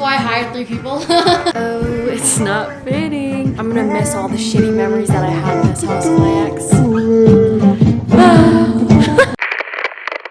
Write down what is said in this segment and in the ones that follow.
why I hired 3 people. Oh, it's not fitting. I'm gonna miss all the shitty memories that I had in this house with my ex.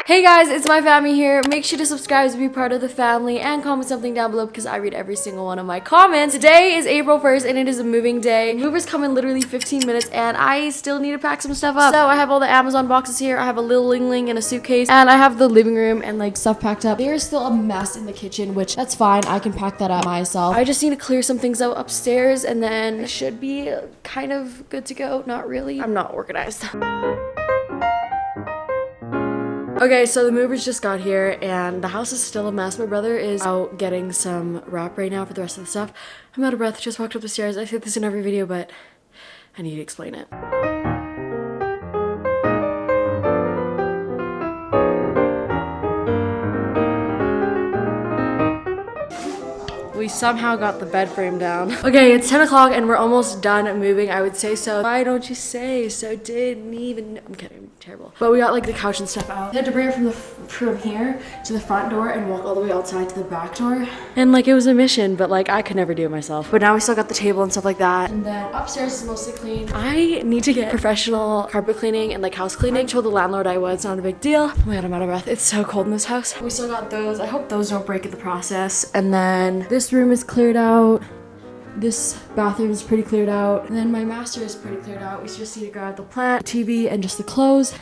Hey guys, it's my family here. Make sure to subscribe to be part of the family and comment something down below because I read every single one of my comments. Today is April 1st and it is a moving day. Movers come in literally 15 minutes and I still need to pack some stuff up. So I have all the Amazon boxes here. I have a little ling in a suitcase and I have the living room and like stuff packed up. There's still a mess in the kitchen, which that's fine. I can pack that up myself. I just need to clear some things out upstairs and then I should be kind of good to go. Not really. I'm not organized. Okay, so the movers just got here and the house is still a mess. My brother is out getting some wrap right now for the rest of the stuff. I'm out of breath, just walked up the stairs. I say this in every video, but I need to explain it. We somehow got the bed frame down. Okay, it's 10 o'clock and we're almost done moving, I would say so. Why don't you say so? Didn't even know. I'm kidding, I'm terrible. But we got like the couch and stuff out. I had to bring it from here to the front door and walk all the way outside to the back door. And like it was a mission, but like I could never do it myself. But now we still got the table and stuff like that. And then upstairs is mostly clean. I need to get professional carpet cleaning and like house cleaning. I told the landlord I would, it's not a big deal. Oh my god, I'm out of breath. It's so cold in this house. We still got those. I hope those don't break in the process. And then this room is cleared out. This bathroom is pretty cleared out. And then my master is pretty cleared out. We just need to grab the plant, TV, and just the clothes.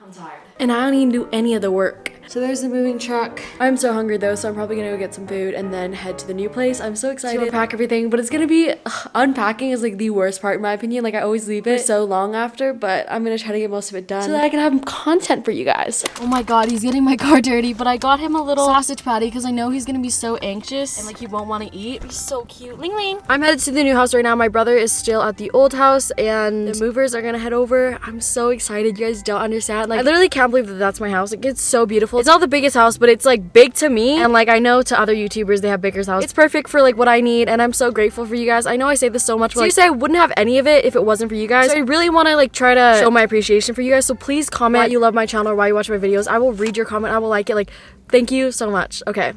I'm tired. And I don't even do any of the work. So there's the moving truck. I'm so hungry though, so I'm probably gonna go get some food and then head to the new place. I'm so excited to unpack everything, but it's gonna be, unpacking is like the worst part in my opinion. Like I always leave it so long after, but I'm gonna try to get most of it done so that I can have content for you guys. Oh my god, he's getting my car dirty, but I got him a little sausage patty because I know he's gonna be so anxious and like he won't want to eat. He's so cute. Ling Ling. I'm headed to the new house right now. My brother is still at the old house and the movers are gonna head over. I'm so excited. You guys don't understand. Like I literally can't believe that that's my house. Like it's so beautiful. It's not the biggest house, but it's like big to me, and like I know to other YouTubers they have bigger house. It's perfect for like what I need, and I'm so grateful for you guys. I know I say this so much, but seriously I wouldn't have any of it if it wasn't for you guys. So I really want to like try to show my appreciation for you guys, so please comment why you love my channel or why you watch my videos. I will read your comment. I will like it. Like thank you so much. Okay,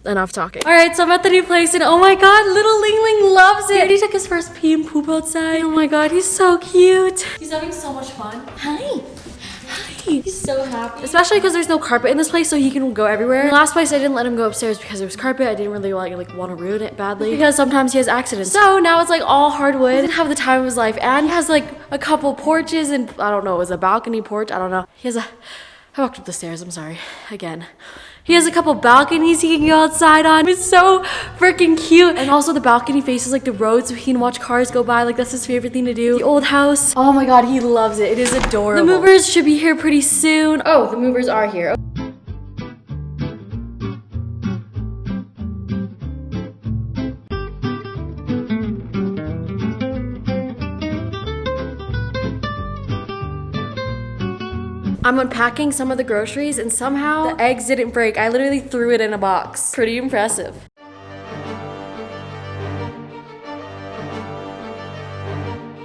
enough talking. All right, so I'm at the new place and oh my god, little Ling Ling loves it. He already took his first pee and poop outside. Oh my god, he's so cute. He's having so much fun. Hi. He's so happy. Especially because there's no carpet in this place, so he can go everywhere. In the last place I didn't let him go upstairs because there was carpet. I didn't really like want to ruin it badly because sometimes he has accidents. So now it's like all hardwood. He didn't have the time of his life, and he has like a couple porches and I don't know, it was a balcony porch. I don't know. He has a, I walked up the stairs, I'm sorry, again. He has a couple balconies he can go outside on. It's so freaking cute. And also the balcony faces like the road so he can watch cars go by. Like that's his favorite thing to do. The old house. Oh my god, he loves it. It is adorable. The movers should be here pretty soon. Oh, the movers are here. I'm unpacking some of the groceries and somehow the eggs didn't break. I literally threw it in a box. Pretty impressive.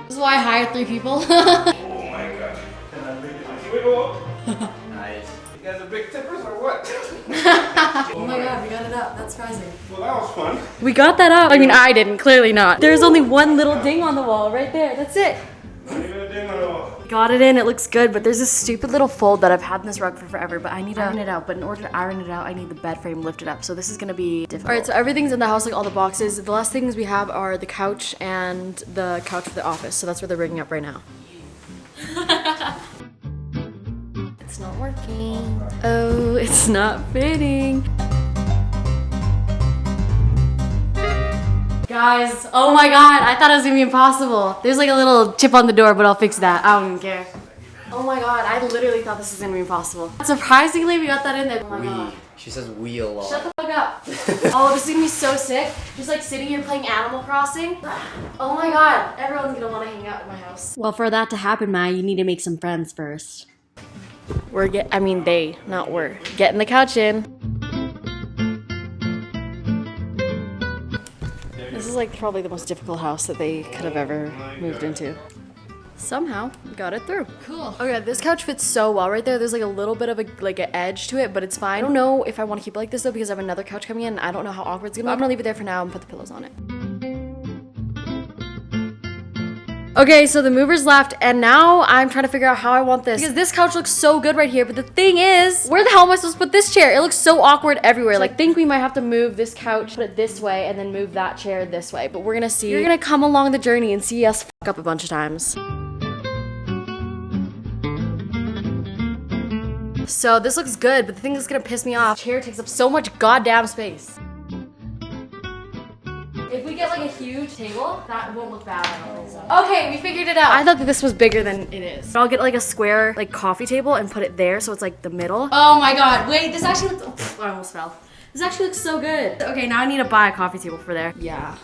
This is why I hired 3 people. Oh my gosh. Can I make it? Wiggle up. Nice. You guys are big tippers or what? Oh my god, we got it up. That's surprising. Well, that was fun. We got that up. I mean, I didn't. Clearly not. There's only one little ding on the wall right there. That's it. Not even a ding at all. Got it in, it looks good, but there's this stupid little fold that I've had in this rug for forever, but I need to iron it out. But in order to iron it out, I need the bed frame lifted up. So this is gonna be difficult. All right, so everything's in the house, like all the boxes. The last things we have are the couch and the couch for the office. So that's where they're rigging up right now. It's not working. Oh, it's not fitting. Guys, oh my god, I thought it was gonna be impossible. There's like a little chip on the door, but I'll fix that. I don't even care. Oh my god, I literally thought this was gonna be impossible. Surprisingly, we got that in there. Oh my god. She says we a lot. Shut the fuck up. Oh, this is gonna be so sick. Just like sitting here playing Animal Crossing. Oh my god, everyone's gonna wanna hang out in my house. Well, for that to happen, Mai, you need to make some friends first. They, not we're. Getting the couch in. This is like probably the most difficult house that they could have ever moved into. somehow got it through. Cool. Okay, this couch fits so well right there. There's like a little bit of an edge to it, but it's fine. I don't know if I want to keep it like this though, because I have another couch coming in and I don't know how awkward it's gonna be. I'm gonna leave it there for now and put the pillows on it. Okay, so the movers left, and now I'm trying to figure out how I want this, because this couch looks so good right here, but the thing is, where the hell am I supposed to put this chair? It looks so awkward everywhere. Like, I think we might have to move this couch, put it this way, and then move that chair this way, but we're gonna see. You're gonna come along the journey and see us fuck up a bunch of times. So this looks good, but the thing that's gonna piss me off, the chair takes up so much goddamn space. If we get like a huge table, that won't look bad. I don't think so. Okay, we figured it out. I thought that this was bigger than it is. I'll get like a square like coffee table and put it there so it's like the middle. Oh my god, wait, this actually looks, I almost fell. This actually looks so good. Okay, now I need to buy a coffee table for there. Yeah.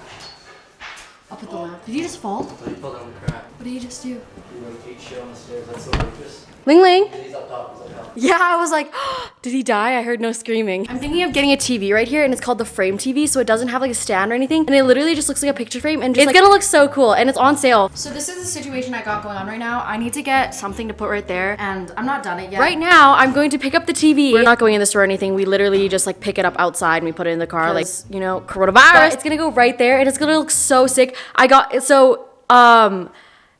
I'll put the lamp. Did you just fall? You fell down the crack. What did you just do? You rotate shit on the stairs, that's so dangerous. Ling Ling. He's up top, he's up top. Yeah, I was like, oh, did he die? I heard no screaming. I'm thinking of getting a TV right here, and it's called the frame TV, so it doesn't have like a stand or anything, and it literally just looks like a picture frame, and just, it's gonna look so cool, and it's on sale. So this is the situation I got going on right now. I need to get something to put right there, and I'm not done it yet. Right now, I'm going to pick up the TV. We're not going in the store or anything. We literally just like pick it up outside and we put it in the car, like, you know, coronavirus. But it's gonna go right there, and it's gonna look so sick. I got it, so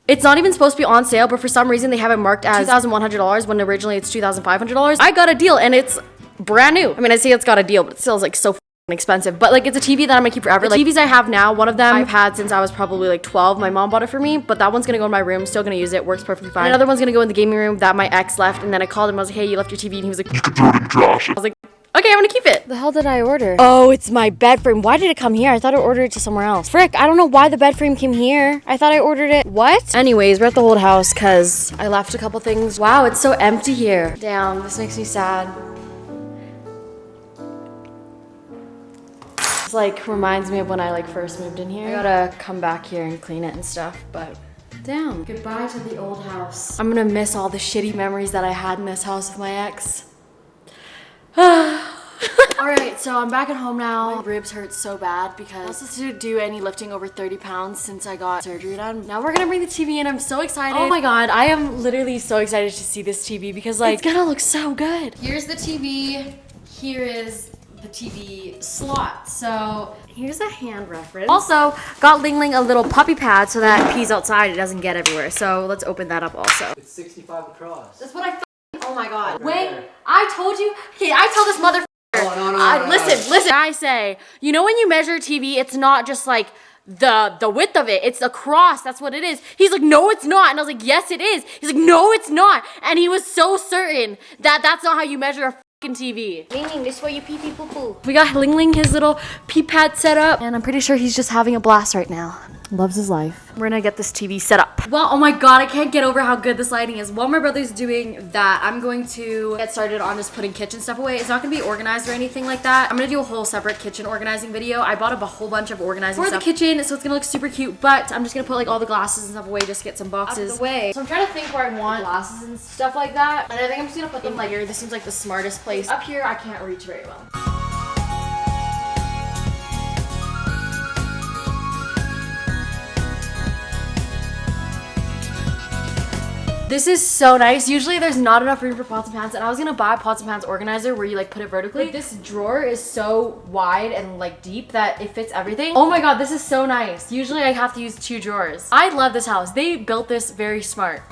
it's not even supposed to be on sale, but for some reason they have it marked as $2,100 when originally it's $2,500. I got a deal and it's brand new. I mean, I say it's got a deal, but it still is like so expensive. But like, it's a TV that I'm gonna keep forever. Like, TVs I have now, one of them I've had since I was probably like 12. My mom bought it for me, but that one's gonna go in my room. Still gonna use it. Works perfectly fine. Another one's gonna go in the gaming room that my ex left, and then I called him. I was like, hey, you left your TV, and he was like, you can throw it in trash. I was like, okay, I'm gonna keep it. The hell did I order? Oh, it's my bed frame. Why did it come here? I thought I ordered it to somewhere else. Frick, I don't know why the bed frame came here. I thought I ordered it. What? Anyways, we're at the old house because I left a couple things. Wow, it's so empty here. Damn, this makes me sad. It's like reminds me of when I like first moved in here. I gotta come back here and clean it and stuff, but damn. Goodbye to the old house. I'm gonna miss all the shitty memories that I had in this house with my ex. Alright, so I'm back at home now. My ribs hurt so bad because I was supposed to do any lifting over 30 pounds since I got surgery done. Now we're gonna bring the TV in. I'm so excited. Oh my god, I am literally so excited to see this TV because like, it's gonna look so good. Here's the TV. Here is the TV slot. So here's a hand reference. Also, got Ling Ling a little puppy pad so that pees outside. It doesn't get everywhere. So let's open that up also. It's 65 across. That's what I oh my god. Wait, I told you. Okay, I tell this motherfucker. No. Listen. I say, you know when you measure TV, it's not just like the width of it, it's across. That's what it is. He's like, no, it's not. And I was like, yes, it is. He's like, no, it's not. And he was so certain that that's not how you measure a fucking TV. Ling Ling, this is where you pee pee poo poo. We got Ling Ling his little pee pad set up, and I'm pretty sure he's just having a blast right now. Loves his life. We're gonna get this TV set up. Well, oh my god, I can't get over how good this lighting is. While my brother's doing that, I'm going to get started on just putting kitchen stuff away. It's not gonna be organized or anything like that. I'm gonna do a whole separate kitchen organizing video. I bought up a whole bunch of organizing stuff for the kitchen, so it's gonna look super cute, but I'm just gonna put like all the glasses and stuff away just to get some boxes out of the way. So I'm trying to think where I want glasses and stuff like that, and I think I'm just gonna put them like here. This seems like the smartest place. Up here, I can't reach very well. This is so nice. Usually there's not enough room for pots and pans, and I was gonna buy a pots and pans organizer where you like put it vertically. But this drawer is so wide and like deep that it fits everything. Oh my god, this is so nice. Usually I have to use 2 drawers. I love this house. They built this very smart.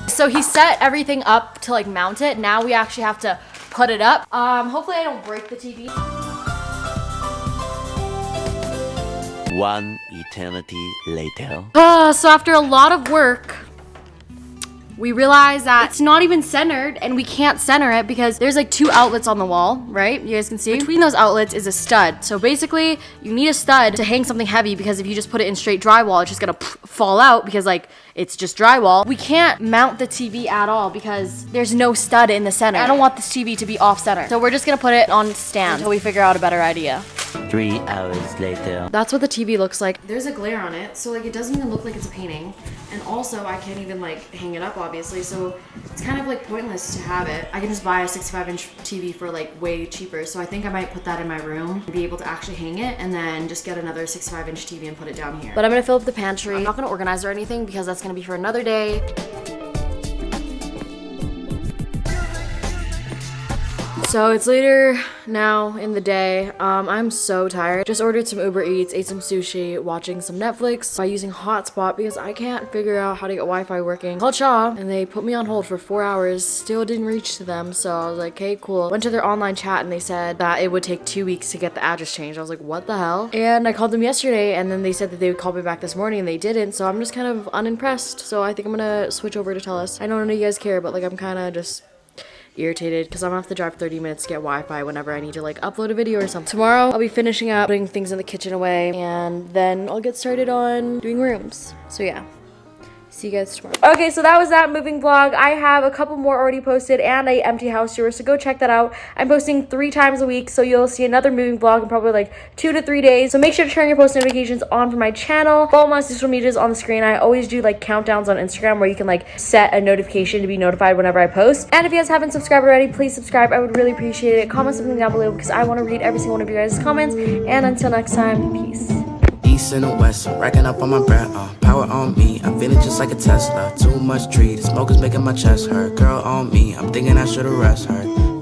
So he set everything up to like mount it. Now we actually have to put it up. Hopefully I don't break the TV. One eternity later. So after a lot of work, we realized that it's not even centered, and we can't center it because there's like 2 outlets on the wall, right? You guys can see. Between those outlets is a stud. So basically, you need a stud to hang something heavy because if you just put it in straight drywall, it's just gonna fall out because like it's just drywall. We can't mount the TV at all because there's no stud in the center. I don't want this TV to be off center. So we're just gonna put it on stand until we figure out a better idea. 3 hours later. That's what the TV looks like. There's a glare on it, so like it doesn't even look like it's a painting. And also I can't even like hang it up obviously, so it's kind of like pointless to have it. I can just buy a 65-inch TV for like way cheaper, so I think I might put that in my room and be able to actually hang it, and then just get another 65-inch TV and put it down here. But I'm gonna fill up the pantry. I'm not gonna organize or anything because that's gonna be for another day. So it's later now in the day. I'm so tired. Just ordered some Uber Eats, ate some sushi, watching some Netflix by using hotspot because I can't figure out how to get Wi-Fi working. Called Shaw and they put me on hold for 4 hours. Still didn't reach to them, so I was like, okay, cool. Went to their online chat and they said that it would take 2 weeks to get the address changed. I was like, what the hell? And I called them yesterday and then they said that they would call me back this morning and they didn't, so I'm just kind of unimpressed. So I think I'm gonna switch over to TELUS. I know none of you guys care, but like I'm kind of just irritated because I'm gonna have to drive 30 minutes to get Wi-Fi whenever I need to like upload a video or something. Tomorrow I'll be finishing up putting things in the kitchen away and then I'll get started on doing rooms. So yeah. See you guys tomorrow. Okay, so that was that moving vlog. I have a couple more already posted and a empty house tour, so go check that out. I'm posting 3 times a week, so you'll see another moving vlog in probably like 2 to 3 days. So make sure to turn your post notifications on for my channel. Follow my social medias on the screen. I always do like countdowns on Instagram where you can like set a notification to be notified whenever I post. And if you guys haven't subscribed already, please subscribe. I would really appreciate it. Comment something down below because I want to read every single one of you guys' comments. And until next time, peace. East and the west, I'm racking up on my breath, power on me, I'm feeling just like a Tesla. Too much tree, the smoke is making my chest hurt. Girl on me, I'm thinking I should've rest her.